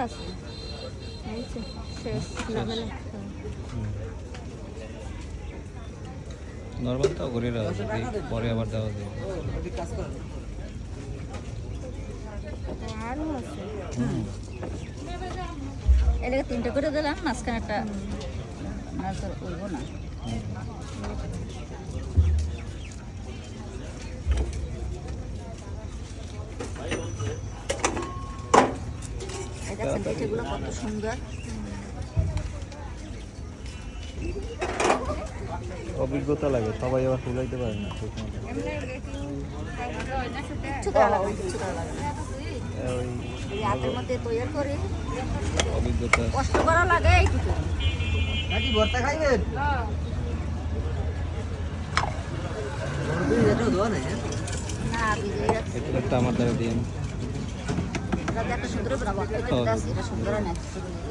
আছে এই তো শেষ লাগালে নরমাল তো করে রাখা যদি পরে আবার দেওয়া যায়। আরও আছে এটাকে তিনটে করে দিলাম মাঝখানে একটা না তো উঠবো না দেখছেন পিঠেগুলো কত সুন্দর অভিজ্ঞতা লাগে, সবাই আবার ফুলাইতে পারে না। কিচ্ছু করা লাগবে না, কিচ্ছু করা লাগবে না। ওই এই হাতের মধ্যে তৈরি করি অভিজ্ঞতা কষ্ট করা লাগে এইটুকু নাকি ভর্তা খাইবেন? এটাও দেওয়া নাই না ভিজে যাচ্ছে এটা একটা আমার দ্বারা দিয়ে এটা একটা সুন্দর বানাবো এটা সুন্দর না